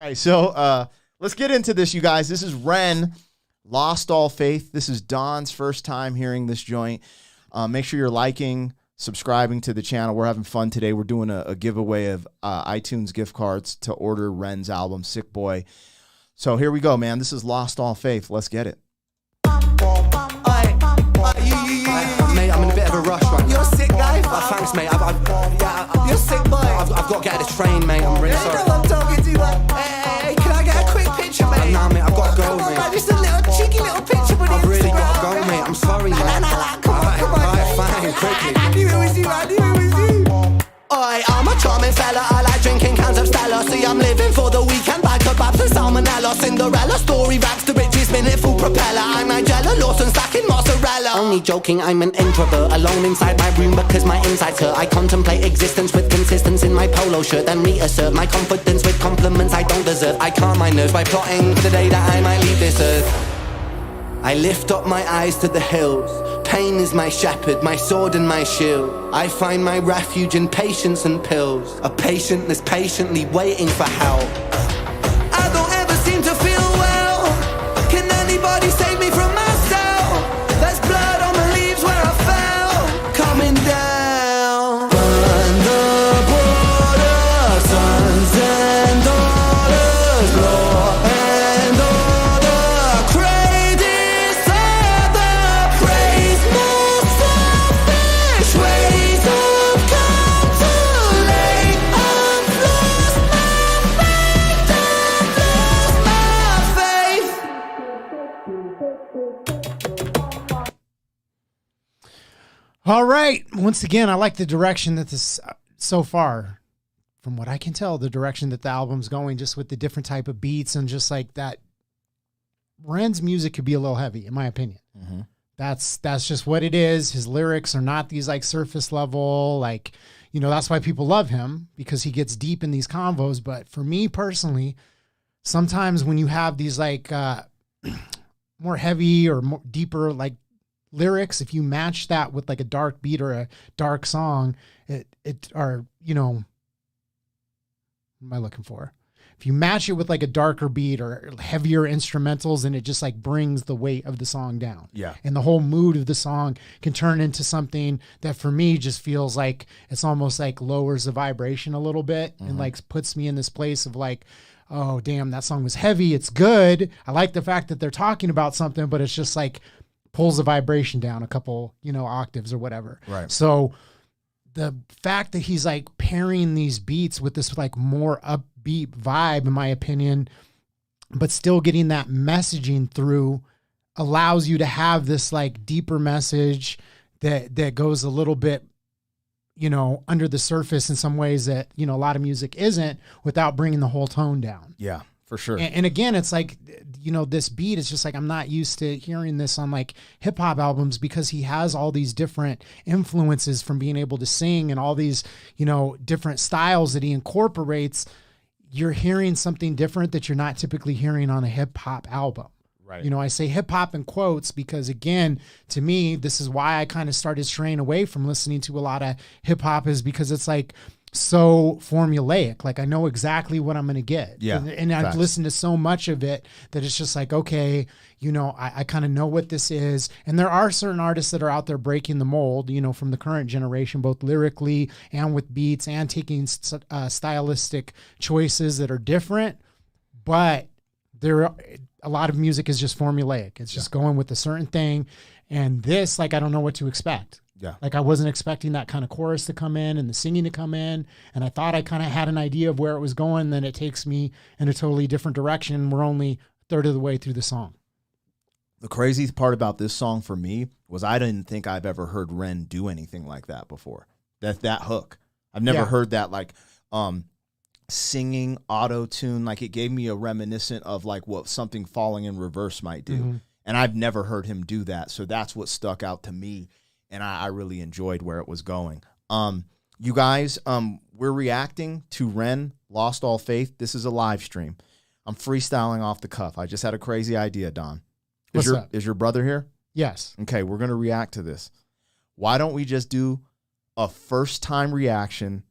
All right, so let's get into this, you guys. This is Ren, Lost All Faith. This is Don's first time hearing this joint. Make sure you're liking, subscribing to the channel. We're having fun today. We're doing a giveaway of iTunes gift cards to order Ren's album, Sick Boy. So here we go, man. This is Lost All Faith. Let's get it. Mate, I'm in a bit of a rush right now. You're a sick guy. Thanks, mate. You're sick, boy. I've got to get out of the train, mate. I'm really sorry. I'm talking to you. Hey, can I get a quick picture, mate? Nah, mate, I've got to go, mate. Man, just a little cheeky little picture, buddy. I've really got to go, mate. I'm sorry, man. Come on. Alright, fine, quickly. I knew it was you. I'm a charming fella, I like drinking cans of Stella. See, I'm living for the weekend, bag of babs and salmonella. Cinderella story raps to riches, spinning full propeller. I'm Nigella Lawson, stacking mozzarella. Only joking, I'm an introvert, alone inside my room because my insides hurt. I contemplate existence with consistency in my polo shirt, then reassert my confidence with compliments I don't deserve. I calm my nerves by plotting for the day that I might leave this earth. I lift up my eyes to the hills. Pain is my shepherd, my sword and my shield. I find my refuge in patience and pills. A patient that's patiently waiting for help. I don't ever seem to feel well. Can anybody save me from myself? There's blood on the leaves where I fell. Coming down. Burn the border, sons and daughters, law and order. All right. Once again, I like the direction that this, so far, from what I can tell, the direction that the album's going, just with the different type of beats and just like that. Ren's music could be a little heavy, in my opinion. Mm-hmm. That's just what it is. His lyrics are not these like surface level, like, you know, that's why people love him, because he gets deep in these convos. But for me personally, sometimes when you have these like more heavy or more deeper like lyrics, if you match that with like a dark beat or a dark song, it or, you know, what am I looking for? If you match it with like a darker beat or heavier instrumentals, and it just like brings the weight of the song down. Yeah. And the whole mood of the song can turn into something that for me just feels like it's almost like lowers the vibration a little bit, and like puts me in this place of like, oh damn, that song was heavy. It's good. I like the fact that they're talking about something, but it's just like pulls the vibration down a couple, you know, octaves or whatever. Right. So the fact that he's like pairing these beats with this like more upbeat vibe, in my opinion, but still getting that messaging through, allows you to have this like deeper message that goes a little bit, you know, under the surface in some ways that, you know, a lot of music isn't, without bringing the whole tone down. Yeah, for sure. And again, it's like, you know, this beat is just like, I'm not used to hearing this on like hip hop albums, because he has all these different influences from being able to sing and all these, you know, different styles that he incorporates. You're hearing something different that you're not typically hearing on a hip hop album. Right. You know, I say hip hop in quotes because, again, to me, this is why I kind of started straying away from listening to a lot of hip hop, is because it's like so formulaic. Like, I know exactly what I'm going to get. Yeah. And I've listened to so much of it that it's just like, okay, you know, I kind of know what this is. And there are certain artists that are out there breaking the mold, you know, from the current generation, both lyrically and with beats, and taking stylistic choices that are different. But a lot of music is just formulaic. It's just going with a certain thing. And this, like, I don't know what to expect. Yeah. Like, I wasn't expecting that kind of chorus to come in and the singing to come in. And I thought I kind of had an idea of where it was going. Then it takes me in a totally different direction. We're only a third of the way through the song. The crazy part about this song for me was I didn't think I've ever heard Ren do anything like that before. That hook. I've never heard that, like, singing auto-tune. Like, it gave me a reminiscent of like what something falling in reverse might do. And I've never heard him do that. So that's what stuck out to me. And I really enjoyed where it was going. You guys, we're reacting to Ren, Lost All Faith. This is a live stream. I'm freestyling off the cuff. I just had a crazy idea, Don. Is your brother here? Yes. Okay, we're going to react to this. Why don't we just do a first-time reaction,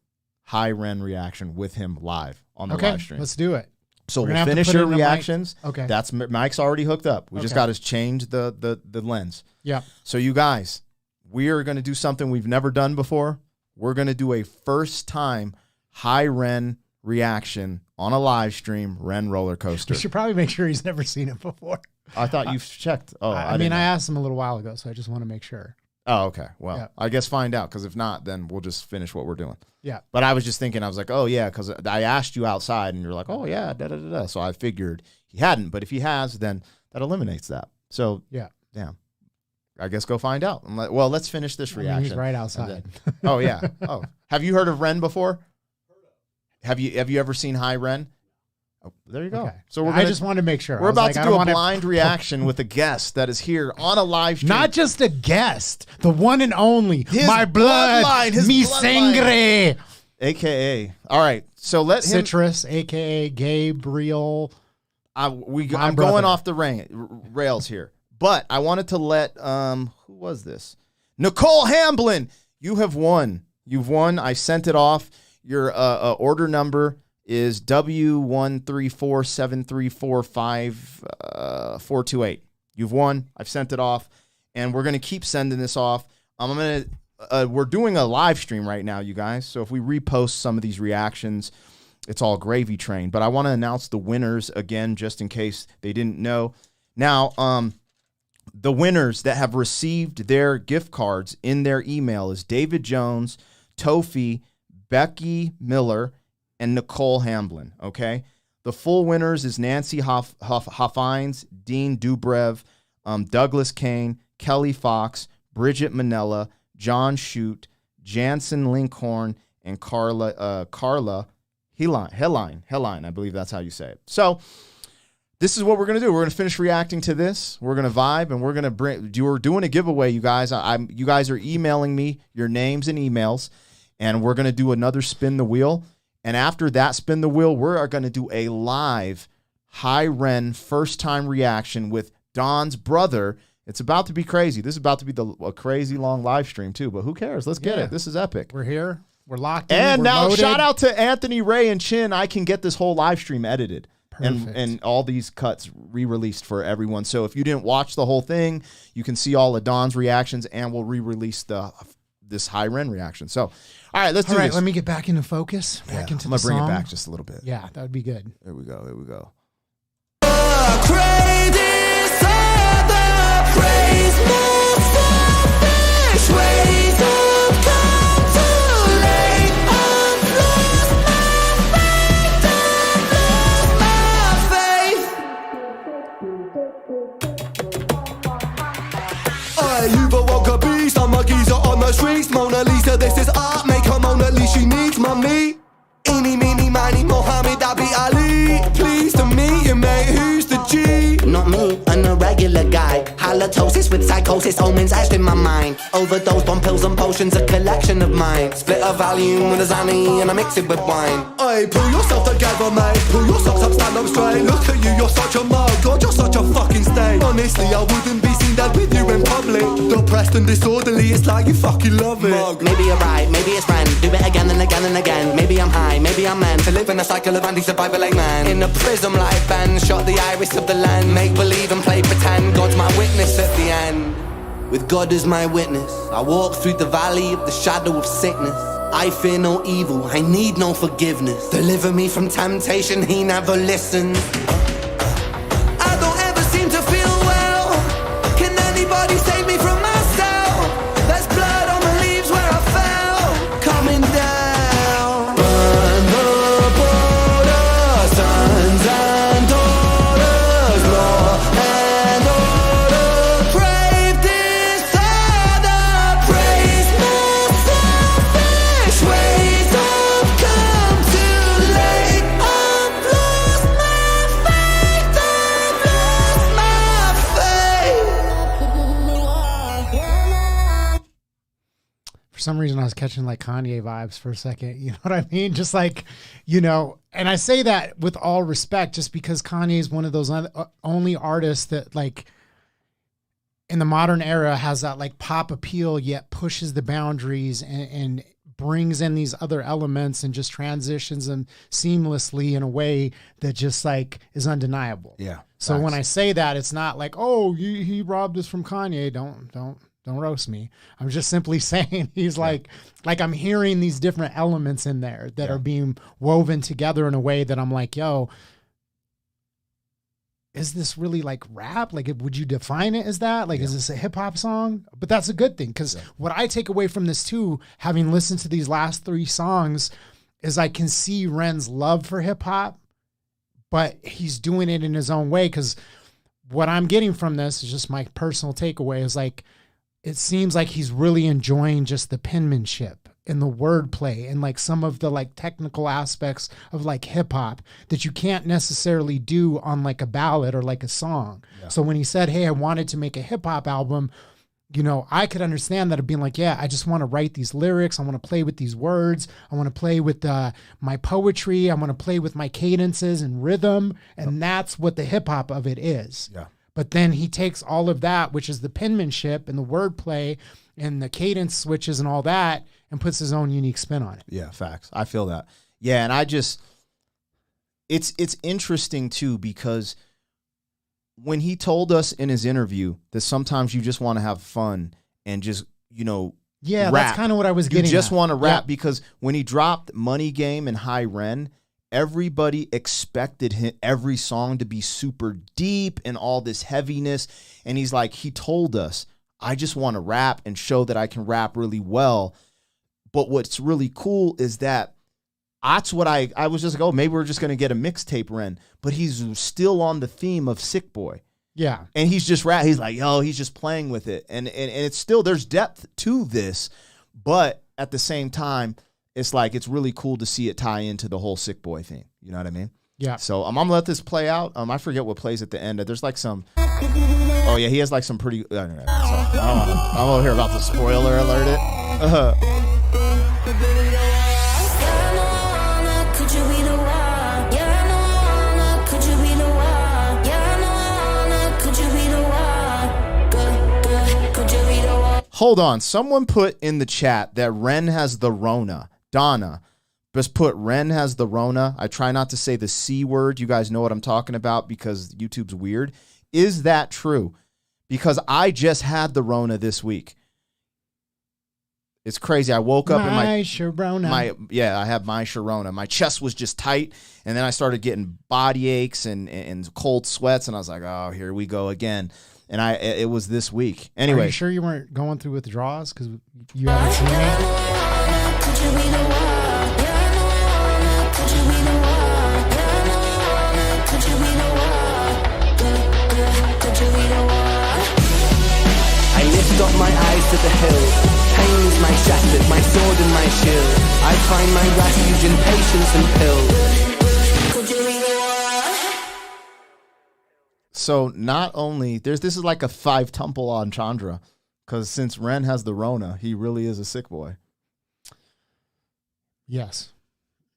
high Ren reaction with him live on the live stream? Let's do it. So We're we'll gonna have to finish put it your in a mic. reactions. Okay. That's Mike's already hooked up. We just Okay. got to change the lens. Yeah. So you guys, we are going to do something we've never done before. We're going to do a first time high Ren reaction on a live stream Ren roller coaster. We should probably make sure he's never seen it before. I thought you've checked. Oh, I didn't mean, know. I asked him a little while ago, so I just want to make sure. Oh, okay. Well, Yeah. I guess find out, because if not, then we'll just finish what we're doing. Yeah. But I was just thinking, I was like, oh, yeah, because I asked you outside, and you're like, oh, yeah, da-da-da-da. So I figured he hadn't. But if he has, then that eliminates that. So, Yeah. I guess go find out. Well, let's finish this I mean, reaction. he's right outside. Oh, yeah. Oh, have you heard of Ren before? Have you ever seen high Ren? Oh, there you go. Okay. So I just wanted to make sure. we're I was about like, to I do don't a wanna- blind reaction with a guest that is here on a live stream. Not just a guest, the one and only. His my blood, bloodline, his mi bloodline. sangre. AKA. All right. So let him. Citrus, a.k.a. Gabriel. I'm brother. going off the rails here, but I wanted to let who was this? Nicole Hamblin. You have won. You've won. I sent it off. Your order number is W1347345 You've won. I've sent it off, and we're gonna keep sending this off. We're doing a live stream right now, you guys. So if we repost some of these reactions, it's all gravy train. But I want to announce the winners again, just in case they didn't know. Now, the winners that have received their gift cards in their email is David Jones, Tofi, Becky Miller, and Nicole Hamblin. Okay, the full winners is Nancy Hoffines, Dean Dubrev, Douglas Kane, Kelly Fox, Bridget Manella, John Shute, Jansen Linkhorn, and Carla Helline. I believe that's how you say it. So this is what we're going to do. We're going to finish reacting to this. We're going to vibe, and we're going to we're doing a giveaway, you guys. You guys are emailing me your names and emails, and we're going to do another spin the wheel. And after that spin the wheel, we are going to do a live high Ren first time reaction with Don's brother. It's about to be crazy. This is about to be a crazy long live stream too, but who cares? Let's get it. This is epic. We're here. We're locked in. And we're now loaded. shout out to Anthony Ray and Chin. I can get this whole live stream edited. And all these cuts re-released for everyone. So if you didn't watch the whole thing, you can see all of Don's reactions, and we'll re-release this high Ren reaction. So, all right, let's do this. Let me get back into focus. Back into I'm gonna bring song. it back just a little bit. Yeah, that would be good. There we go. There we go. You've awoke a beast, I'm a geezer on the streets. Mona Lisa, this is art, make her Mona Lisa, she needs mummy. Eeny, meeny, miny, Mohammed, Abi Ali. Pleased to meet you, mate, who's the G? Not me, an irregular guy. Halitosis with psychosis, omens etched in my mind. Overdosed on pills and potions, a collection of mine. Split a Valium with a Zanny and I mix it with wine. Hey, pull yourself together, mate. Pull your socks up, stand up straight. Look at you, you're such a mug. God, you're such a fucking stain. Honestly, I wouldn't be seen dead with you in public. Depressed and disorderly, it's like you fucking love it. Mug. Maybe you're right, maybe it's friend. Do it again and again and again. Maybe I'm high, maybe I'm meant to live in a cycle of anti-survival like man. In a prism like Ben, shot the iris of the land. Make believe and play pretend. God's my witness at the end. With God as my witness, I walk through the valley of the shadow of sickness. I fear no evil, I need no forgiveness. Deliver me from temptation, he never listens. I don't ever seem to feel well. Can anybody save me from myself? There's blood on the leaves where I fell. Coming down. Burn the border, sons and daughters, law and order. Crave disorder, praise my selfish ways. I've come too late. I've lost my faith. I've lost my faith. For some reason, I was catching like Kanye vibes for a second. You know what I mean? Just like, and I say that with all respect, just because Kanye is one of those only artists that like in the modern era has that like pop appeal, yet pushes the boundaries and brings in these other elements and just transitions them seamlessly in a way that just like is undeniable. Yeah. So facts. when I say that, it's not like, oh, he robbed us from Kanye. Don't roast me. I'm just simply saying he's like I'm hearing these different elements in there that are being woven together in a way that I'm like, yo, is this really like rap? Like, would you define it as that? Like, is this a hip hop song? But that's a good thing, because what I take away from this too, having listened to these last 3 songs, is I can see Ren's love for hip hop, but he's doing it in his own way. Because what I'm getting from this is just my personal takeaway is like, it seems like he's really enjoying just the penmanship and the wordplay and like some of the like technical aspects of like hip hop that you can't necessarily do on like a ballad or like a song. Yeah. So when he said, hey, I wanted to make a hip hop album, you know, I could understand that of being like, yeah, I just want to write these lyrics. I want to play with these words. I want to play with my poetry. I want to play with my cadences and rhythm. And that's what the hip hop of it is. Yeah. But then he takes all of that, which is the penmanship and the wordplay and the cadence switches and all that, and puts his own unique spin on it. Yeah, facts. I feel that. Yeah, and I just, it's interesting too, because when he told us in his interview that sometimes you just want to have fun and just, you know, rap. That's kind of what I was getting at. You just want to rap, yeah. Because when he dropped Money Game and High Ren, everybody expected every song to be super deep and all this heaviness. And he's like, he told us, I just want to rap and show that I can rap really well. But what's really cool is that that's what I was just like, oh, maybe we're just going to get a mixtape Ren. But he's still on the theme of Sick Boy. Yeah. And he's just he's like, yo, he's just playing with it. And it's still, there's depth to this. But at the same time, it's like, it's really cool to see it tie into the whole Sick Boy thing. You know what I mean? Yeah. So I'm gonna let this play out. I forget what plays at the end. There's like some, oh yeah, he has like some pretty, I don't know. I'm over here about to spoiler alert it. Hold on. Someone put in the chat that Ren has the Rona. Donna, just put Ren has the Rona. I try not to say the C word. You guys know what I'm talking about because YouTube's weird. Is that true? Because I just had the Rona this week. It's crazy. I woke up and I have my Sharona. My chest was just tight, and then I started getting body aches and cold sweats, and I was like, oh, here we go again. And it was this week. Anyway. Are you sure you weren't going through withdrawals because you haven't seen me? Could you be the one? Could you be the one? Could you be the one? Could you be the one? I lift up my eyes to the hill. Pain is my shepherd, my sword and my shield. I find my refuge in patience and pills. Could you be the one? So not only this is like a 5-tuple on Chandra, because since Ren has the Rona, he really is a sick boy. Yes,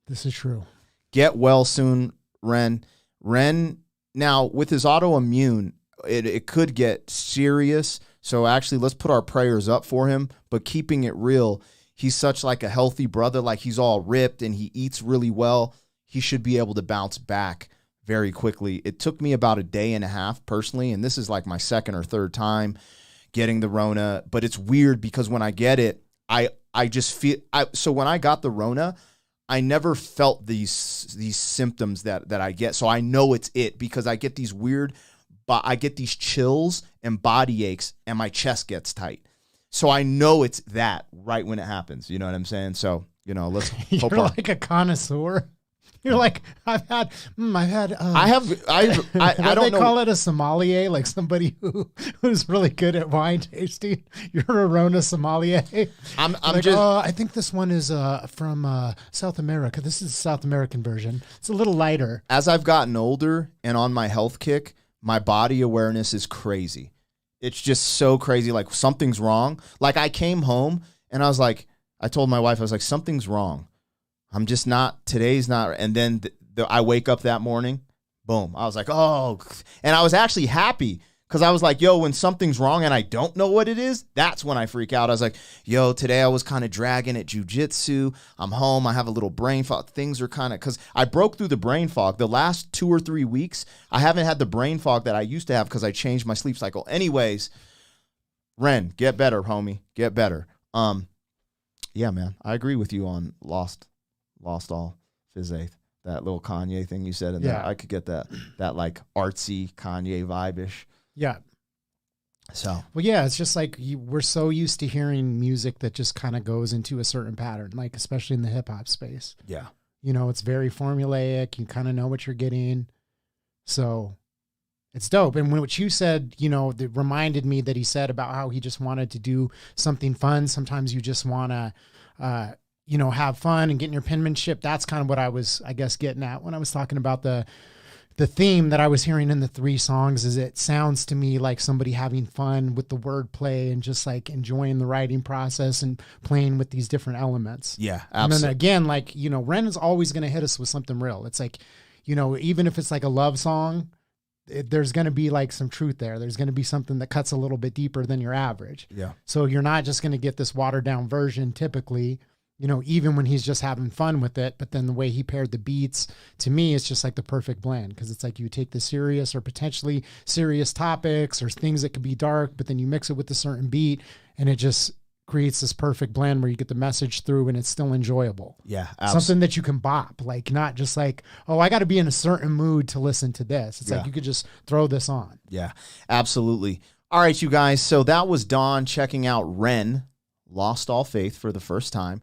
this is true. Get well soon, Ren. Ren, now with his autoimmune, it could get serious. So actually, let's put our prayers up for him. But keeping it real, he's such like a healthy brother. Like he's all ripped and he eats really well. He should be able to bounce back very quickly. It took me about a day and a half personally, and this is like my second or third time getting the Rona. But it's weird because when I get it, I just feel so when I got the Rona, I never felt these symptoms that I get. So I know it's it because I get these weird, but I get these chills and body aches and my chest gets tight. So I know it's that right when it happens. You know what I'm saying? So, you know, let's You're like a connoisseur. You're like, I don't know. Call it a sommelier, like somebody who's really good at wine tasting. You're a Rona sommelier. I'm like, just. I think this one is from South America. This is the South American version. It's a little lighter. As I've gotten older and on my health kick, my body awareness is crazy. It's just so crazy. Like something's wrong. Like I came home and I told my wife, I was like, something's wrong. I'm just not, today's not. And then I wake up that morning, boom. I was like, oh, and I was actually happy Because I was like, yo, when something's wrong and I don't know what it is, that's when I freak out. I was like, yo, today I was kind of dragging at jujitsu. I'm home. I have a little brain fog. Things are kind of, because I broke through the brain fog. The last 2 or 3 weeks, I haven't had the brain fog that I used to have because I changed my sleep cycle. Anyways, Ren, get better, homie. Get better. Yeah, man, I agree with you on Lost All Fizz8. That little Kanye thing you said in there. I could get that like artsy Kanye vibe-ish. Yeah. So. Well, yeah, it's just like we're so used to hearing music that just kind of goes into a certain pattern, like especially in the hip hop space. Yeah. You know, it's very formulaic. You kind of know what you're getting. So it's dope. And what you said, you know, that reminded me that he said about how he just wanted to do something fun. Sometimes you just want to, you know, have fun and get in your penmanship. That's kind of what I was, I guess, getting at when I was talking about the theme that I was hearing in the 3 songs. Is it sounds to me like somebody having fun with the wordplay and just like enjoying the writing process and playing with these different elements. Yeah, absolutely. And then again, like, you know, Ren is always going to hit us with something real. It's like, you know, even if it's like a love song, there's going to be like some truth there. There's going to be something that cuts a little bit deeper than your average. Yeah. So you're not just going to get this watered down version typically, you know, even when he's just having fun with it. But then the way he paired the beats, to me, it's just like the perfect blend, because it's like you take the serious or potentially serious topics or things that could be dark, but then you mix it with a certain beat and it just creates this perfect blend where you get the message through and it's still enjoyable. Yeah. Something that you can bop, like not just like, oh, I got to be in a certain mood to listen to this. It's like you could just throw this on. Yeah, absolutely. All right, you guys. So that was Don checking out Ren, Lost All Faith, for the first time.